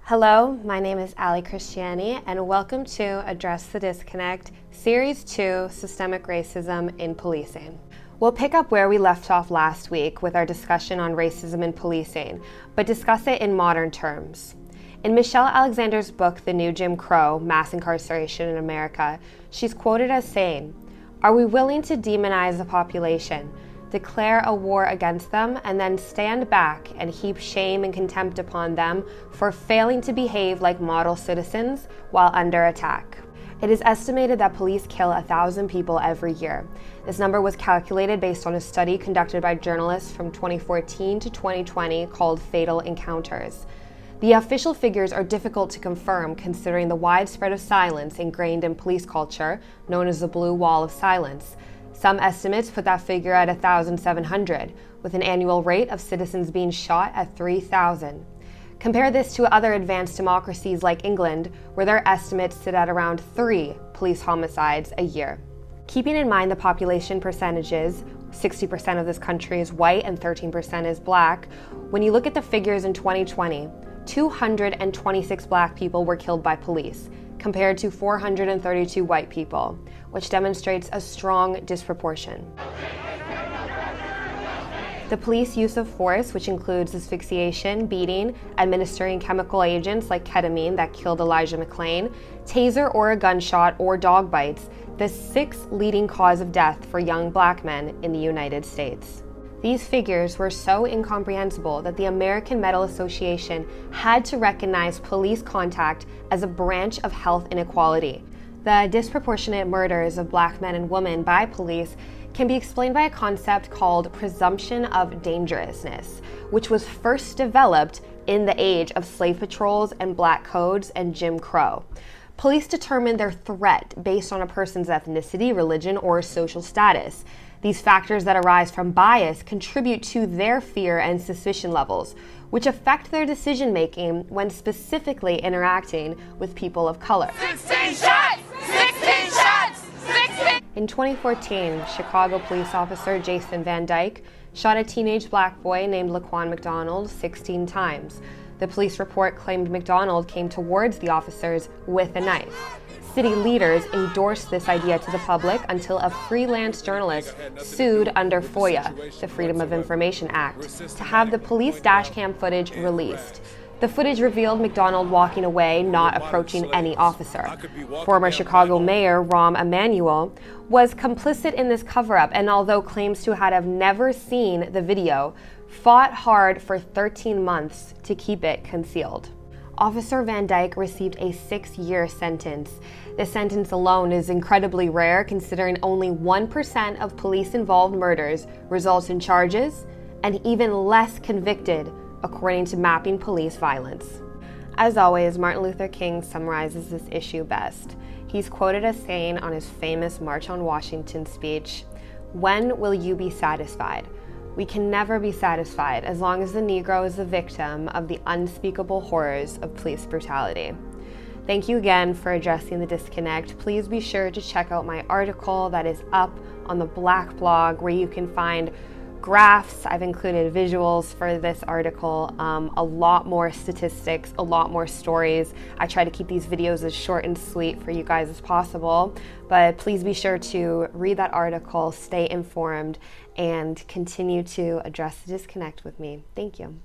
Hello, my name is Ally Christiani, and welcome to Address the Disconnect, Series 2, Systemic Racism in Policing. We'll pick up where we left off last week with our discussion on racism in policing, but discuss it in modern terms. In Michelle Alexander's book, The New Jim Crow, Mass Incarceration in America, she's quoted as saying, "Are we willing to demonize the population, declare a war against them, and then stand back and heap shame and contempt upon them for failing to behave like model citizens while under attack?" It is estimated that police kill 1,000 people every year. This number was calculated based on a study conducted by journalists from 2014 to 2020 called Fatal Encounters. The official figures are difficult to confirm considering the widespread of silence ingrained in police culture, known as the blue wall of silence. Some estimates put that figure at 1,700, with an annual rate of citizens being shot at 3,000. Compare this to other advanced democracies like England, where their estimates sit at around 3 police homicides a year. Keeping in mind the population percentages, 60% of this country is white and 13% is black, when you look at the figures in 2020, 226 black people were killed by police, compared to 432 white people, which demonstrates a strong disproportion. The police use of force, which includes asphyxiation, beating, administering chemical agents like ketamine that killed Elijah McClain, taser or a gunshot, or dog bites, the 6th leading cause of death for young black men in the United States. These figures were so incomprehensible that the American Medical Association had to recognize police contact as a branch of health inequality. The disproportionate murders of black men and women by police can be explained by a concept called presumption of dangerousness, which was first developed in the age of slave patrols and black codes and Jim Crow. Police determine their threat based on a person's ethnicity, religion, or social status. These factors that arise from bias contribute to their fear and suspicion levels, which affect their decision-making when specifically interacting with people of color. 16 shots! 16 shots! 16! In 2014, Chicago police officer Jason Van Dyke shot a teenage black boy named Laquan McDonald 16 times. The police report claimed McDonald came towards the officers with a knife. City leaders endorsed this idea to the public until a freelance journalist sued under FOIA, the Freedom of Information Act, to have the police dashcam footage released. The footage revealed McDonald walking away, not approaching any officer. Former Chicago Mayor Rahm Emanuel was complicit in this cover-up, and although claims to have never seen the video, fought hard for 13 months to keep it concealed. Officer Van Dyke received a 6-year sentence. This sentence alone is incredibly rare, considering only 1% of police-involved murders results in charges, and even less convicted, according to Mapping Police Violence. As always, Martin Luther King summarizes this issue best. He's quoted as saying on his famous March on Washington speech, "When will you be satisfied? We can never be satisfied as long as the Negro is the victim of the unspeakable horrors of police brutality." Thank you again for addressing the disconnect. Please be sure to check out my article that is up on the Black blog, where you can find graphs. I've included visuals for this article, a lot more statistics, a lot more stories. I try to keep these videos as short and sweet for you guys as possible, but please be sure to read that article, stay informed, and continue to address the disconnect with me. Thank you.